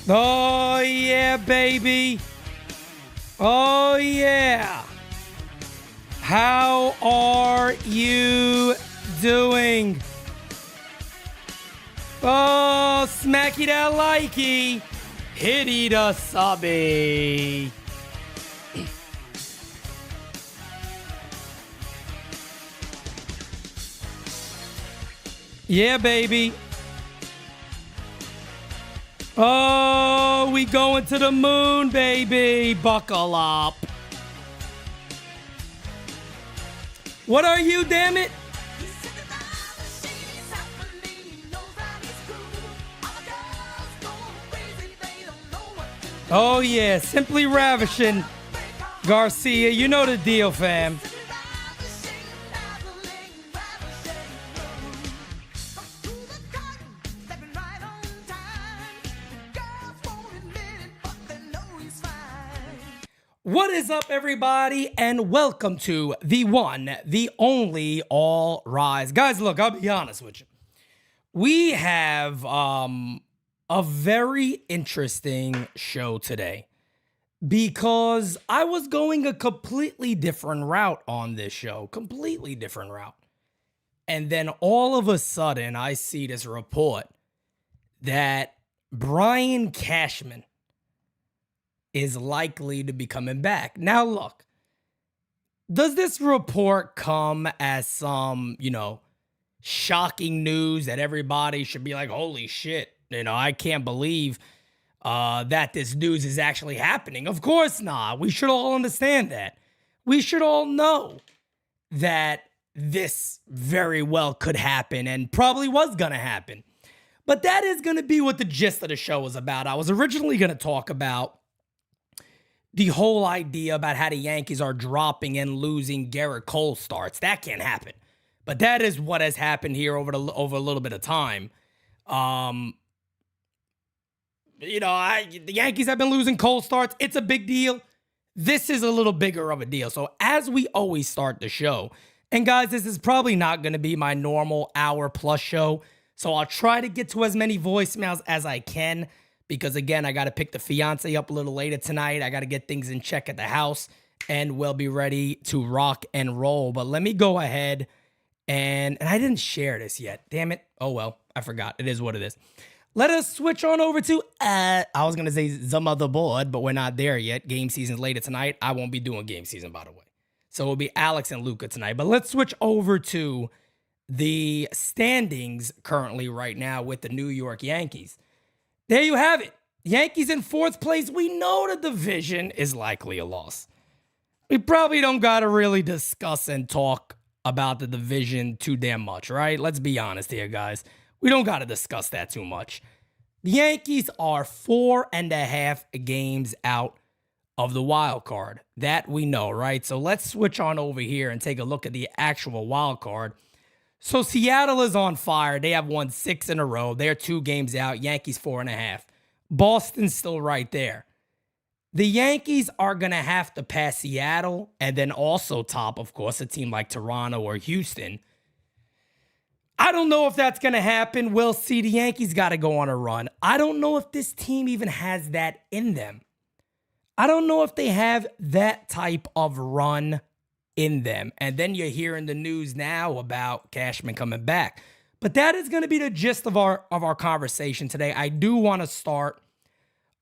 Oh, yeah, baby. Oh, yeah. How are you doing? Oh, smacky that likey. Hitty the subby. Yeah, baby. Oh, we going to the moon, baby. Buckle up. What are you, damn it? Oh, yeah, simply ravishing. Garcia, you know the deal, fam. What is up, everybody, and welcome to the one, the only All Rise. Guys, look, I'll be honest with you. We have a very interesting show today because I was going a completely different route on this show, completely different route. And then all of a sudden, I see this report that Brian Cashman is likely to be coming back. Now, look, does this report come as some, shocking news that everybody should be like, holy shit, I can't believe that this news is actually happening? Of course not. We should all understand that. We should all know that this very well could happen and probably was going to happen. But that is going to be what the gist of the show is about. I was originally going to talk about the whole idea about how the Yankees are dropping and losing Garrett Cole starts. That can't happen. But that is what has happened here over a little bit of time. The Yankees have been losing Cole starts. It's a big deal. This is a little bigger of a deal. So as we always start the show, and guys, this is probably not going to be my normal hour-plus show, so I'll try to get to as many voicemails as I can. Because, again, I got to pick the fiance up a little later tonight. I got to get things in check at the house. And we'll be ready to rock and roll. But let me go ahead and I didn't share this yet. Damn it. Oh, well, I forgot. It is what it is. Let us switch on over to, I was going to say the motherboard, but we're not there yet. Game season's later tonight. I won't be doing game season, by the way. So it'll be Alex and Luca tonight. But let's switch over to the standings currently right now with the New York Yankees. There you have it. Yankees in fourth place. We know the division is likely a loss. We probably don't got to really discuss and talk about the division too damn much, right? Let's be honest here, guys. We don't got to discuss that too much. The Yankees are 4.5 games out of the wild card. That we know, right? So let's switch on over here and take a look at the actual wild card. So Seattle is on fire. They have won 6 in a row. They're 2 games out. Yankees 4.5. Boston's still right there. The Yankees are going to have to pass Seattle and then also top, of course, a team like Toronto or Houston. I don't know if that's going to happen. We'll see. The Yankees got to go on a run. I don't know if this team even has that in them. I don't know if they have that type of run in them. And then you're hearing the news now about Cashman coming back. But that is going to be the gist of our conversation today. I do want to start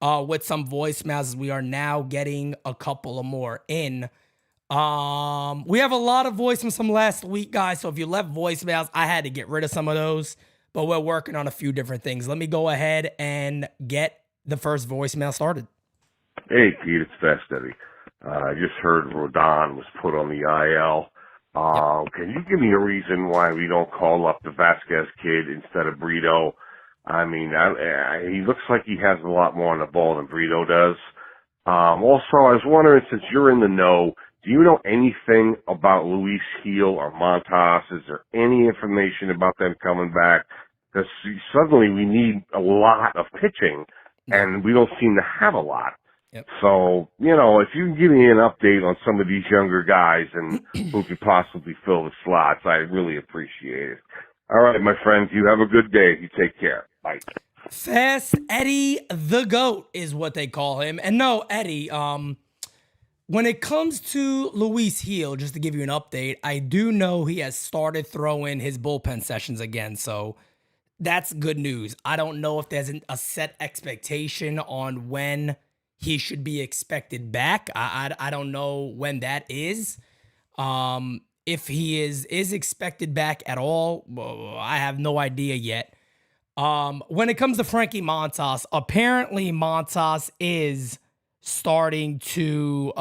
with some voicemails as we are now getting a couple of more in. We have a lot of voicemails from last week, guys. So if you left voicemails, I had to get rid of some of those. But we're working on a few different things. Let me go ahead and get the first voicemail started. Hey, Pete, it's Fast Eddie. I just heard Rodon was put on the IL. Can you give me a reason why we don't call up the Vasquez kid instead of Brito? I mean, he looks like he has a lot more on the ball than Brito does. Also, I was wondering, since you're in the know, do you know anything about Luis Gil or Montas? Is there any information about them coming back? Because suddenly we need a lot of pitching, and we don't seem to have a lot. Yep. So, if you can give me an update on some of these younger guys and who could possibly fill the slots, I really appreciate it. All right, my friends, you have a good day. You take care. Bye. Fast Eddie the GOAT is what they call him. And no, Eddie, when it comes to Luis Heel, just to give you an update, I do know he has started throwing his bullpen sessions again. So that's good news. I don't know if there's a set expectation on when he should be expected back. I don't know when that is. If he is expected back at all, well, I have no idea yet. When it comes to Frankie Montas, apparently Montas is starting to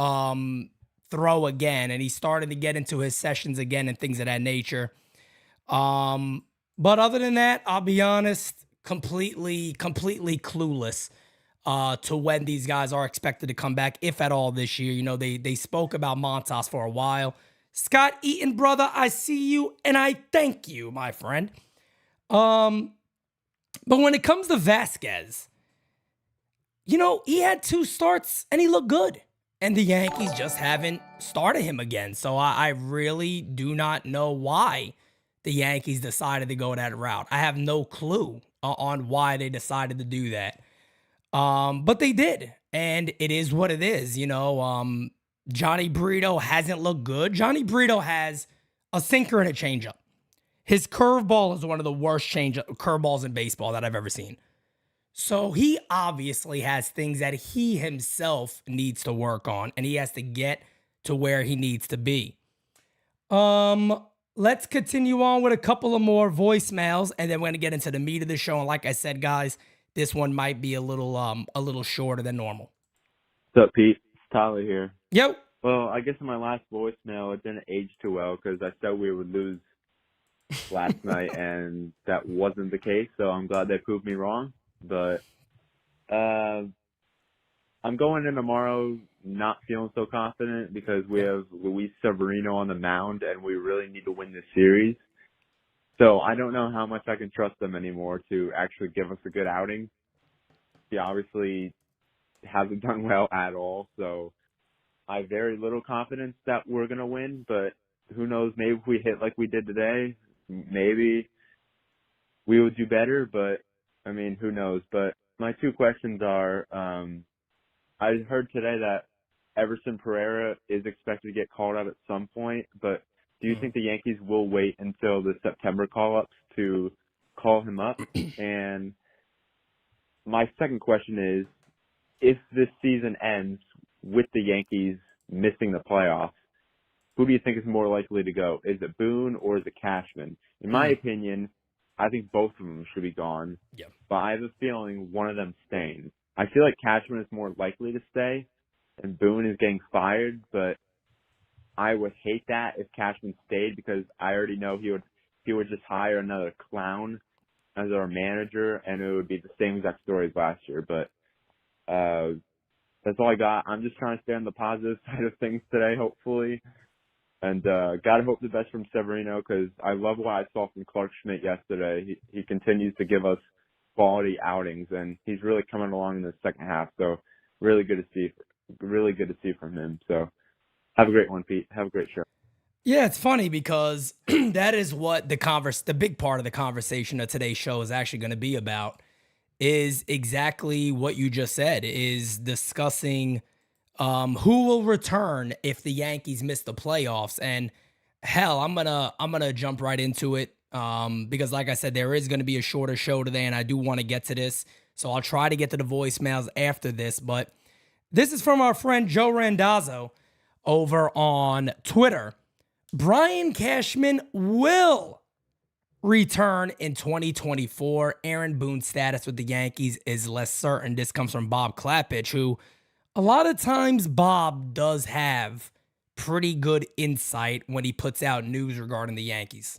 throw again, and he's starting to get into his sessions again and things of that nature. But other than that, I'll be honest, completely clueless to when these guys are expected to come back, if at all, this year. You know, they spoke about Montas for a while. Scott Eaton, brother, I see you, and I thank you, my friend. But when it comes to Vasquez, you know, he had 2 starts and he looked good. And the Yankees just haven't started him again. So I really do not know why the Yankees decided to go that route. I have no clue on why they decided to do that. But they did. And it is what it is. You know, Johnny Brito hasn't looked good. Johnny Brito has a sinker and a changeup. His curveball is one of the worst curveballs in baseball that I've ever seen. So he obviously has things that he himself needs to work on, and he has to get to where he needs to be. Let's continue on with a couple of more voicemails, and then we're going to get into the meat of the show. And like I said, guys, this one might be a little shorter than normal. What's up, Pete? It's Tyler here. Yo. Well, I guess in my last voicemail, it didn't age too well because I said we would lose last night, and that wasn't the case. So I'm glad they proved me wrong. But I'm going in tomorrow not feeling so confident because we have Luis Severino on the mound, and we really need to win this series. So I don't know how much I can trust them anymore to actually give us a good outing. He obviously hasn't done well at all, so I have very little confidence that we're going to win, but who knows, maybe if we hit like we did today, maybe we would do better, but I mean, who knows? But my 2 questions are, I heard today that Everson Pereira is expected to get called out at some point, but do you think the Yankees will wait until the September call-ups to call him up? And my second question is, if this season ends with the Yankees missing the playoffs, who do you think is more likely to go? Is it Boone or is it Cashman? In my opinion, I think both of them should be gone. Yeah. But I have a feeling one of them staying. I feel like Cashman is more likely to stay and Boone is getting fired, but I would hate that if Cashman stayed because I already know he would just hire another clown as our manager, and it would be the same exact story as last year. But that's all I got. I'm just trying to stay on the positive side of things today, hopefully. And gotta hope the best from Severino because I love what I saw from Clark Schmidt yesterday. He continues to give us quality outings, and he's really coming along in the second half. So really good to see from him. So have a great one, Pete. Have a great show. Yeah, it's funny because that is what the big part of the conversation of today's show is actually going to be about. Is exactly what you just said. Is discussing who will return if the Yankees miss the playoffs. And hell, I'm gonna jump right into it because like I said, there is going to be a shorter show today, and I do want to get to this. So I'll try to get to the voicemails after this. But this is from our friend Joe Randazzo over on Twitter. Brian Cashman will return in 2024. Aaron Boone's status with the Yankees is less certain. This comes from Bob Klappich, who a lot of times Bob does have pretty good insight when he puts out news regarding the Yankees.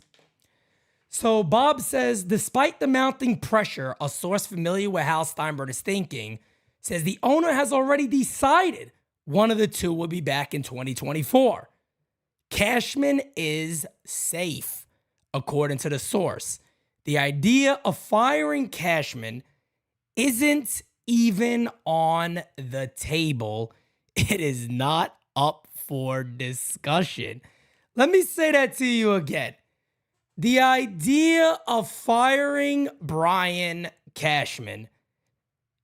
So Bob says, despite the mounting pressure, a source familiar with how Steinbrenner is thinking says the owner has already decided one of the two will be back in 2024. Cashman is safe, according to the source. The idea of firing Cashman isn't even on the table. It is not up for discussion. Let me say that to you again. The idea of firing Brian Cashman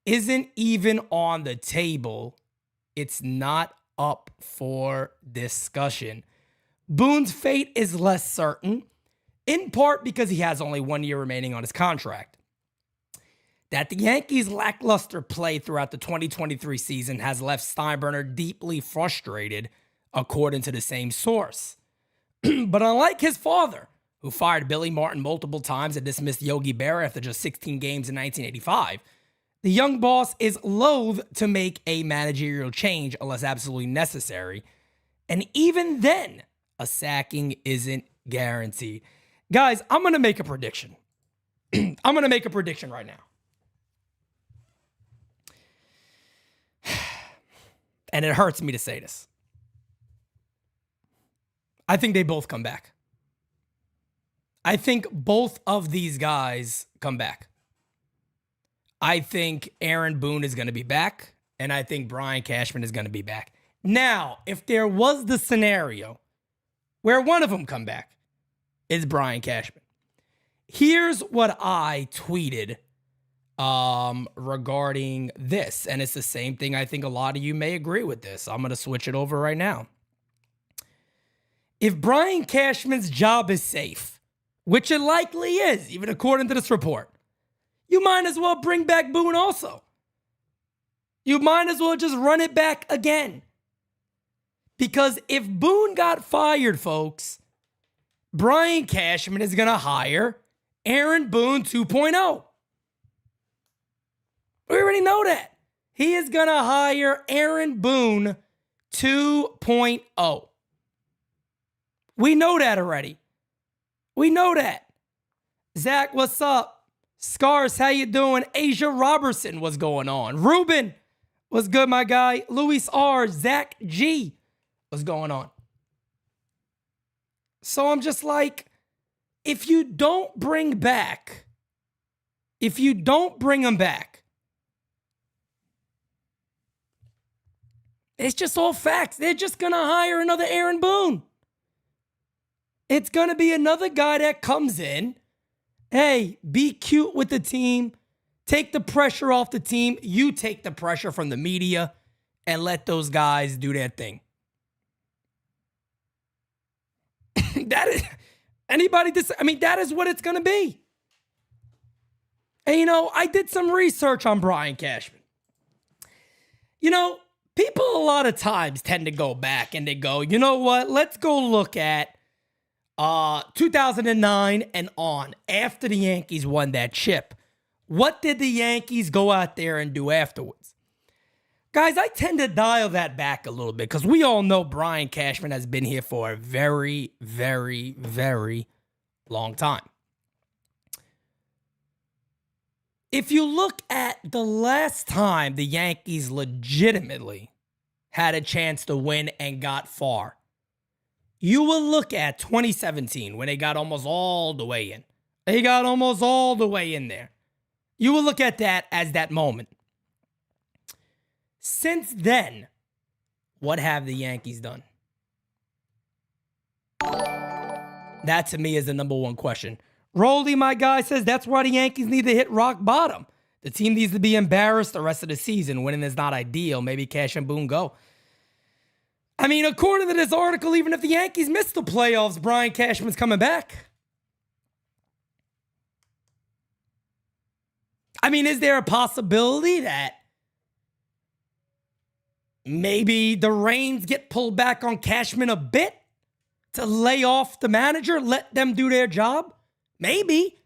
isn't even on the table. It's not up for discussion. Boone's fate is less certain, in part because he has only 1 year remaining on his contract. That the Yankees' lackluster play throughout the 2023 season has left Steinbrenner deeply frustrated, according to the same source. But unlike his father, who fired Billy Martin multiple times and dismissed Yogi Berra after just 16 games in 1985, the young boss is loath to make a managerial change unless absolutely necessary. And even then, a sacking isn't guaranteed. Guys, I'm going to make a prediction. I'm going to make a prediction right now. And it hurts me to say this. I think they both come back. I think both of these guys come back. I think Aaron Boone is going to be back, and I think Brian Cashman is going to be back. Now, if there was the scenario where one of them come back, it's Brian Cashman. Here's what I tweeted regarding this, and it's the same thing. I think a lot of you may agree with this. I'm going to switch it over right now. If Brian Cashman's job is safe, which it likely is, even according to this report, you might as well bring back Boone also. You might as well just run it back again. Because if Boone got fired, folks, Brian Cashman is going to hire Aaron Boone 2.0. We already know that. He is going to hire Aaron Boone 2.0. We know that already. We know that. Zach, what's up? Scars, how you doing? Asia Robertson, what's going on? Ruben, what's good, my guy? Luis R. Zach G, what's going on? So I'm just like, if you don't bring him back, it's just all facts. They're just going to hire another Aaron Boone. It's going to be another guy that comes in. Hey, be cute with the team. Take the pressure off the team. You take the pressure from the media and let those guys do their thing. That is that is what it's going to be. And, I did some research on Brian Cashman. People a lot of times tend to go back and they go, you know what? Let's go look at 2009 and on, after the Yankees won that chip. What did the Yankees go out there and do afterwards? Guys, I tend to dial that back a little bit because we all know Brian Cashman has been here for a very, very, very long time. If you look at the last time the Yankees legitimately had a chance to win and got far, you will look at 2017 when they got almost all the way in. They got almost all the way in there. You will look at that as that moment. Since then, what have the Yankees done? That to me is the number one question. Rolly, my guy, says that's why the Yankees need to hit rock bottom. The team needs to be embarrassed the rest of the season. Winning is not ideal. Maybe Cash and Boone go. According to this article, even if the Yankees miss the playoffs, Brian Cashman's coming back. Is there a possibility that maybe the reins get pulled back on Cashman a bit to lay off the manager, let them do their job? Maybe.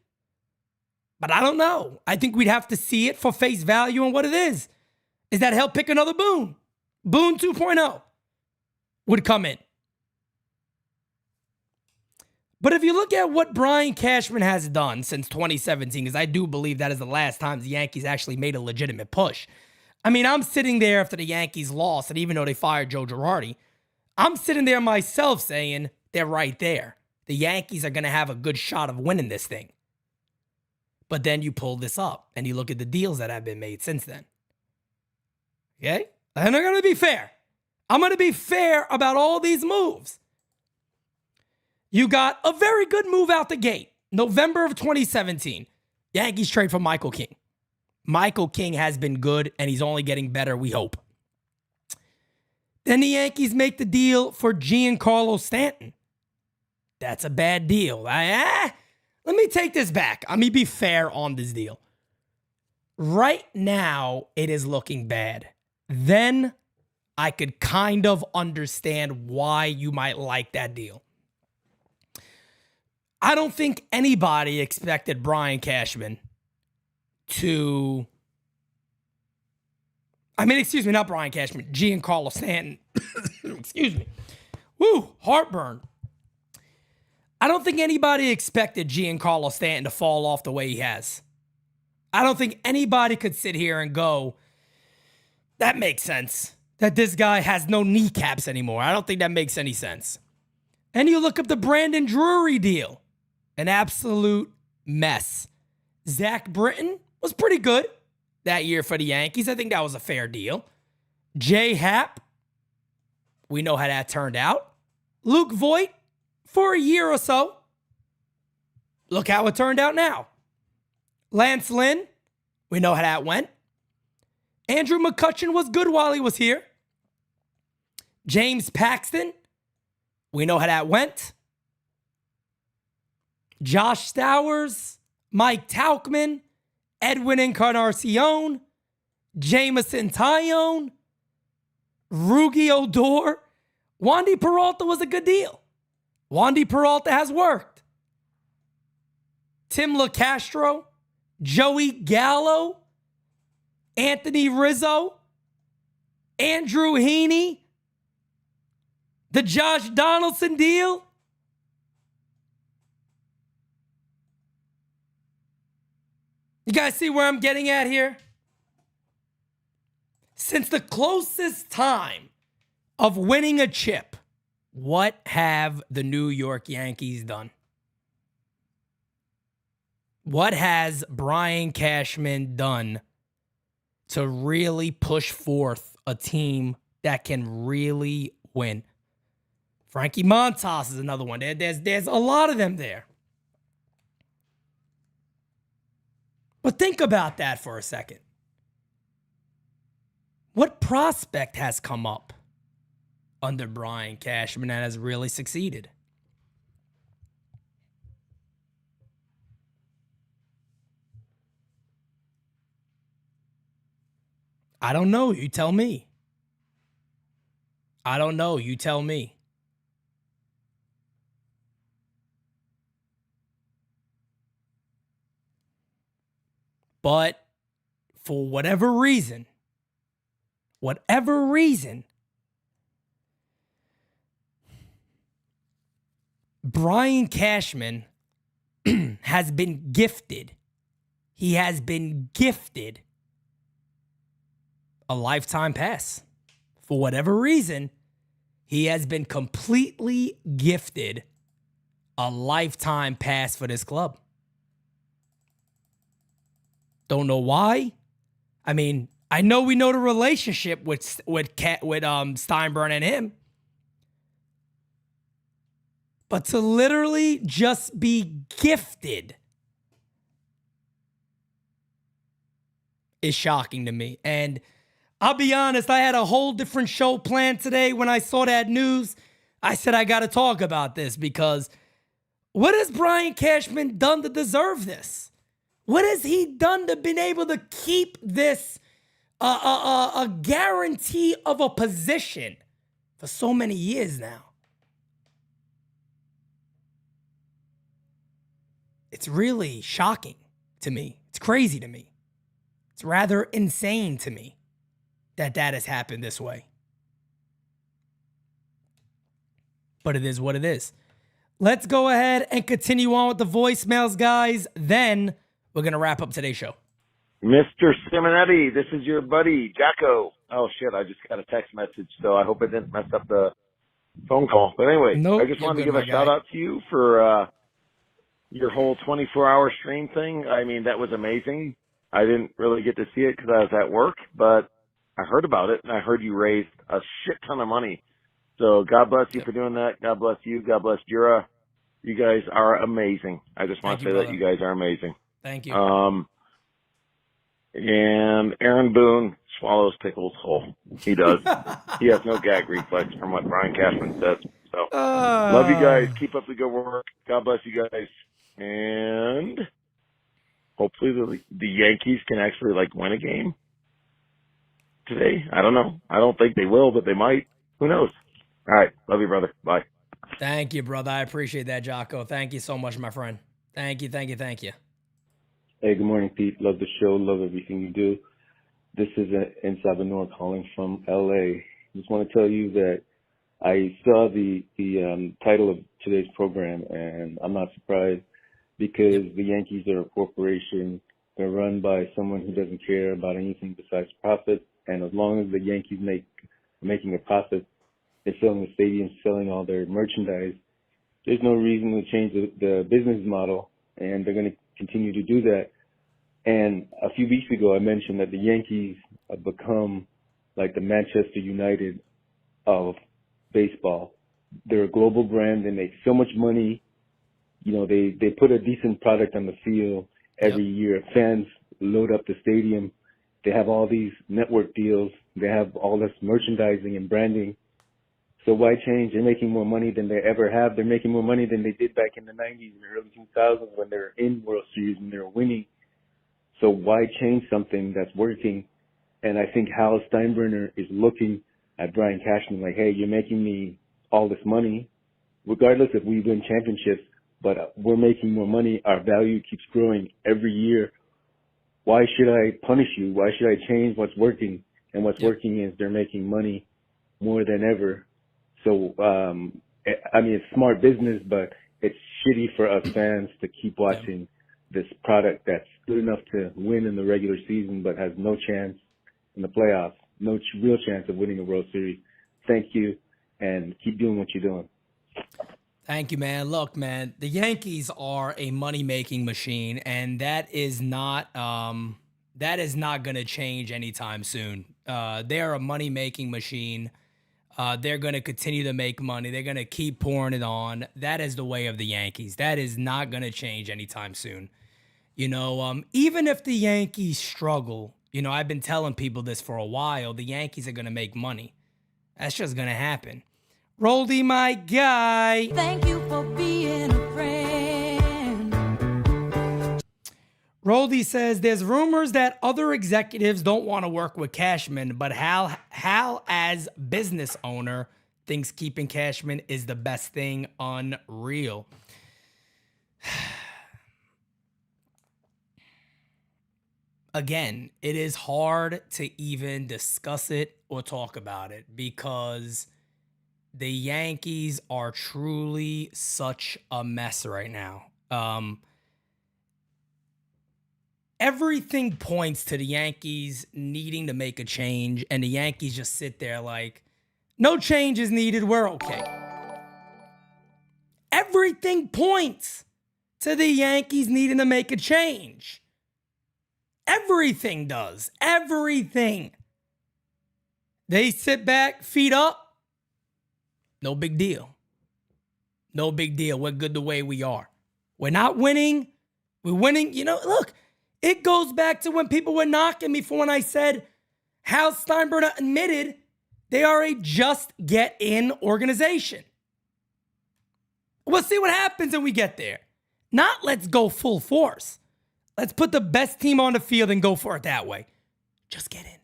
But I don't know. I think we'd have to see it for face value and what it is. Is that he'll pick another Boone. Boone 2.0 would come in. But if you look at what Brian Cashman has done since 2017, because I do believe that is the last time the Yankees actually made a legitimate push. I'm sitting there after the Yankees lost, and even though they fired Joe Girardi, I'm sitting there myself saying they're right there. The Yankees are going to have a good shot of winning this thing. But then you pull this up, and you look at the deals that have been made since then. Okay? And I'm going to be fair. I'm going to be fair about all these moves. You got a very good move out the gate. November of 2017. Yankees trade for Michael King. Michael King has been good, and he's only getting better, we hope. Then the Yankees make the deal for Giancarlo Stanton. That's a bad deal. Let me take this back. Let me be fair on this deal. Right now, it is looking bad. Then I could kind of understand why you might like that deal. I don't think anybody expected Brian Cashman to... not Brian Cashman, Giancarlo Stanton. Excuse me. Woo, heartburn. I don't think anybody expected Giancarlo Stanton to fall off the way he has. I don't think anybody could sit here and go, that makes sense, that this guy has no kneecaps anymore. I don't think that makes any sense. And you look up the Brandon Drury deal, an absolute mess. Zach Britton was pretty good that year for the Yankees. I think that was a fair deal. Jay Happ, we know how that turned out. Luke Voigt, for a year or so. Look how it turned out now. Lance Lynn, we know how that went. Andrew McCutchen was good while he was here. James Paxton, we know how that went. Josh Stowers, Mike Tauchman, Edwin Encarnacion, Jameson Taillon, Rugi Odor. Wandy Peralta was a good deal. Wandy Peralta has worked. Tim LaCastro, Joey Gallo, Anthony Rizzo, Andrew Heaney, the Josh Donaldson deal. You guys see where I'm getting at here? Since the closest time of winning a chip, what have the New York Yankees done? What has Brian Cashman done to really push forth a team that can really win? Frankie Montas is another one. There's a lot of them there. But think about that for a second. What prospect has come up under Brian Cashman that has really succeeded? I don't know. You tell me. I don't know. You tell me. But for whatever reason, Brian Cashman has been gifted. He has been gifted a lifetime pass. For whatever reason, he has been completely gifted a lifetime pass for this club. Don't know why. I mean, I know we know the relationship with Steinbrenner and him. But to literally just be gifted is shocking to me. And I'll be honest, I had a whole different show planned today. When I saw that news, I said I got to talk about this because what has Brian Cashman done to deserve this? What has he done to been able to keep this a guarantee of a position for so many years now? It's really shocking to me. It's crazy to me. It's rather insane to me that has happened this way. But it is what it is. Let's go ahead and continue on with the voicemails, guys. Then we're going to wrap up today's show. Mr. Simonetti, this is your buddy, Jacko. Oh, shit, I just got a text message, so I hope it didn't mess up the phone call. But anyway, nope, I just wanted to give a shout-out to you for your whole 24-hour stream thing. I mean, that was amazing. I didn't really get to see it because I was at work, but I heard about it, and I heard you raised a shit ton of money. So God bless you for doing that. God bless you. God bless Jura. You guys are amazing. I just want to say that you guys are amazing. Thank you. And Aaron Boone swallows pickles whole. He does. He has no gag reflex from what Brian Cashman says. So, love you guys. Keep up the good work. God bless you guys. And hopefully the Yankees can actually, win a game today. I don't know. I don't think they will, but they might. Who knows? All right. Love you, brother. Bye. Thank you, brother. I appreciate that, Jocko. Thank you so much, my friend. Thank you. Hey, good morning, Pete. Love the show. Love everything you do. This is Inside the North calling from LA. Just want to tell you that I saw the title of today's program, and I'm not surprised because the Yankees are a corporation. They're run by someone who doesn't care about anything besides profit. And as long as the Yankees making a profit, they're filling the stadium, selling all their merchandise. There's no reason to change the business model, and they're going to continue to do that. And a few weeks ago, I mentioned that the Yankees have become like the Manchester United of baseball. They're a global brand. They make so much money. You know, they put a decent product on the field every year. Fans load up the stadium. They have all these network deals. They have all this merchandising and branding. So why change? They're making more money than they ever have. They're making more money than they did back in the 90s and early 2000s when they were in World Series and they were winning. So why change something that's working? And I think Hal Steinbrenner is looking at Brian Cashman like, hey, you're making me all this money, regardless if we win championships, but we're making more money. Our value keeps growing every year. Why should I punish you? Why should I change what's working? And what's working is they're making money more than ever. So, I mean, it's smart business, but it's shitty for us fans to keep watching this product that's good enough to win in the regular season, but has no chance in the playoffs, no real chance of winning a World Series. Thank you, and keep doing what you're doing. Thank you, man. Look, man, the Yankees are a money-making machine, and that is not going to change anytime soon. They are a money-making machine. They're going to continue to make money. They're going to keep pouring it on. That is the way of the Yankees. That is not going to change anytime soon. You know, even if the Yankees struggle, you know, I've been telling people this for a while, the Yankees are going to make money. That's just going to happen. Roldy, my guy. Thank you for being a friend. Roldy says there's rumors that other executives don't want to work with Cashman, but Hal as business owner thinks keeping Cashman is the best thing. Unreal. Again, it is hard to even discuss it or talk about it because the Yankees are truly such a mess right now. Everything points to the Yankees needing to make a change, and the Yankees just sit there like, no change is needed, we're okay. Everything points to the Yankees needing to make a change. Everything does. Everything. They sit back, feet up. No big deal. No big deal. We're good the way we are. We're not winning. We're winning. You know, look, it goes back to when people were knocking me for when I said Hal Steinbrenner admitted they are a just get in organization. We'll see what happens when we get there. Not let's go full force. Let's put the best team on the field and go for it that way. Just get in.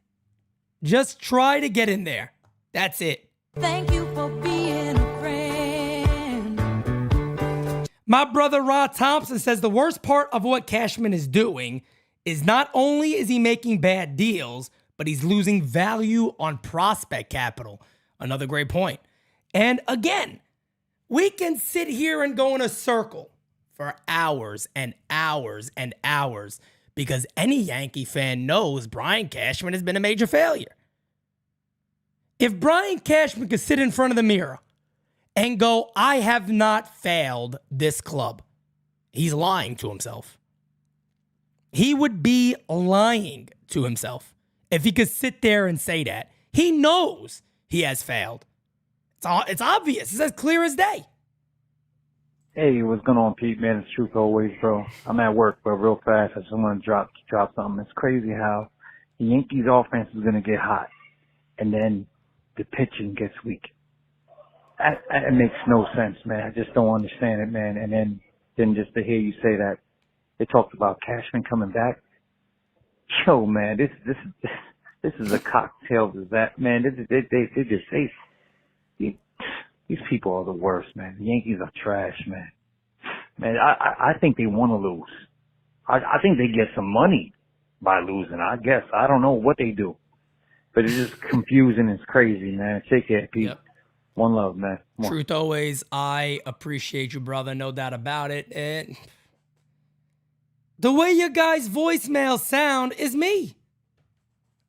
Just try to get in there. That's it. Thank you for being a friend. My brother Rod Thompson says the worst part of what Cashman is doing is not only is he making bad deals, but he's losing value on prospect capital. Another great point. And again, we can sit here and go in a circle for hours and hours and hours because any Yankee fan knows Brian Cashman has been a major failure. If Brian Cashman could sit in front of the mirror and go, I have not failed this club, he's lying to himself. He would be lying to himself if he could sit there and say that. He knows he has failed. It's obvious. It's as clear as day. Hey, what's going on, Pete? Man, it's Truth always, bro. I'm at work, but real fast, I just want to drop something. It's crazy how the Yankees offense is going to get hot, and then the pitching gets weak. It makes no sense, man. I just don't understand it, man. And then just to hear you say that they talked about Cashman coming back. Yo, man, this is a cocktail. Is that, man? They just say these people are the worst, man. The Yankees are trash, man. Man, I think they want to lose. I think they get some money by losing. I guess I don't know what they do, but it's just confusing. It's crazy, man. Take care, Pete. Yep. One love, man. Truth always. I appreciate you, brother. No doubt about it. And the way your guys' voicemails sound is me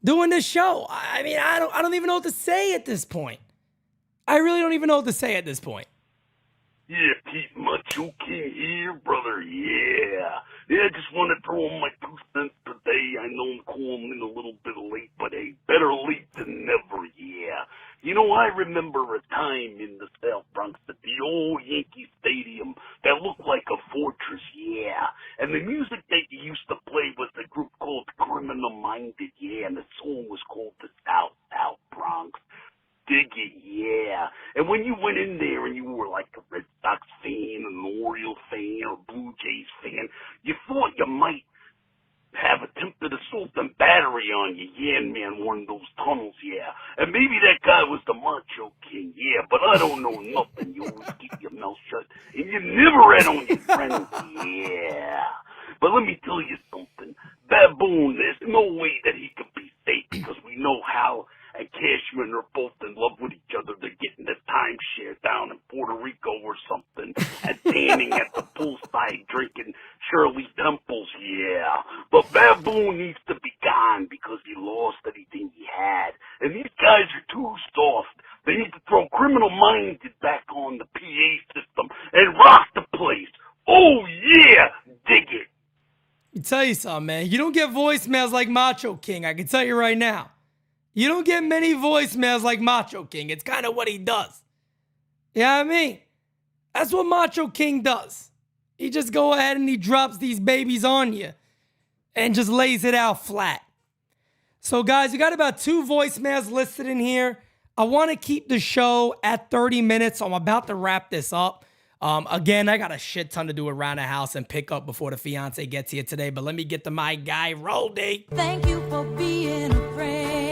doing this show. I mean, I don't even know what to say at this point. I really don't even know what to say at this point. Yeah, Pete Macho King here, brother. Yeah, I just want to throw in my 2 cents today. I know I'm calling in a little bit late, but hey, better late than never, yeah. You know, I remember a time in the South Bronx at the old Yankee Stadium that looked like a fortress, yeah. And the music that you used to play was a group called Criminal Minded, yeah, and the song was called the South Bronx. Dig it, yeah. And when you went in there and you were like a Red Sox fan, an Orioles fan, or Blue Jays fan, you thought you might have attempted assault and battery on you, yeah, man, one of those tunnels, yeah. And maybe that guy was the Macho King, yeah, but I don't know nothing. You always keep your mouth shut, and you never rat on your friends, yeah. But let me tell you something. Baboon, there's no way that he could be safe because we know Hal and Cashman are both in love with each other. They're getting the timeshare down in Puerto Rico or something and tanning at the poolside drinking Shirley Temples, yeah. But Baboon needs to be gone because he lost everything he had. And these guys are too soft. They need to throw Criminal Minded back on the PA system and rock the place. Oh, yeah, dig it. Let me tell you something, man. You don't get voicemails like Macho King. I can tell you right now. You don't get many voicemails like Macho King. It's kind of what he does. You know what I mean? That's what Macho King does. He just go ahead and he drops these babies on you and just lays it out flat. So, guys, we got about 2 voicemails listed in here. I want to keep the show at 30 minutes, so I'm about to wrap this up. Again, I got a shit ton to do around the house and pick up before the fiance gets here today, but let me get to my guy, Roldy. Thank you for being a friend.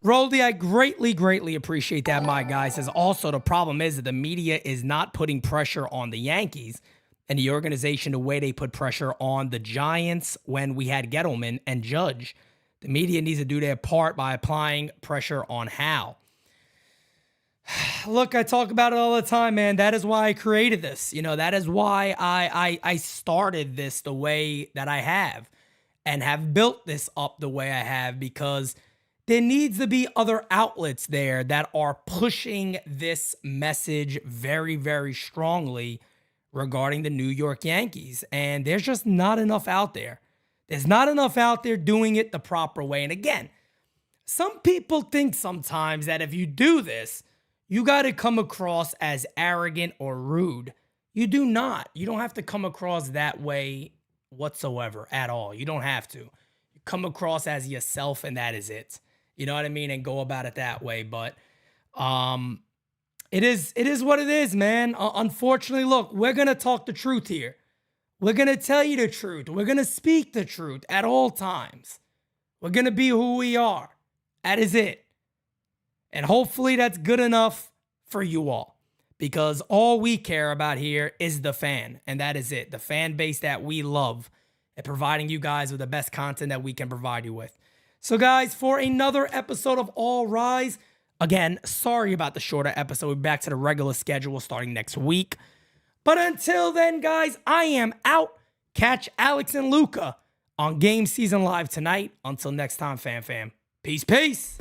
Roldy, I greatly appreciate that, my guy. Says also the problem is that the media is not putting pressure on the Yankees and the organization the way they put pressure on the Giants when we had Gettleman and Judge. The media needs to do their part by applying pressure on Hal. Look, I talk about it all the time, man. That is why I created this. You know, that is why I started this the way that I have and have built this up the way I have, because there needs to be other outlets there that are pushing this message very strongly regarding the New York Yankees. And there's just not enough out there. There's not enough out there doing it the proper way. And again, some people think sometimes that if you do this, you got to come across as arrogant or rude. You do not. You don't have to come across that way whatsoever at all. You don't have to. You come across as yourself, and that is it. You know what I mean? And go about it that way. But it is what it is, man. Unfortunately, look, we're going to talk the truth here. We're going to tell you the truth. We're going to speak the truth at all times. We're going to be who we are. That is it. And hopefully that's good enough for you all, because all we care about here is the fan, and that is it. The fan base that we love, and providing you guys with the best content that we can provide you with. So guys, for another episode of All Rise, again, sorry about the shorter episode. We'll be back to the regular schedule starting next week. But until then, guys, I am out. Catch Alex and Luca on Game Season Live tonight. Until next time, fam. Peace.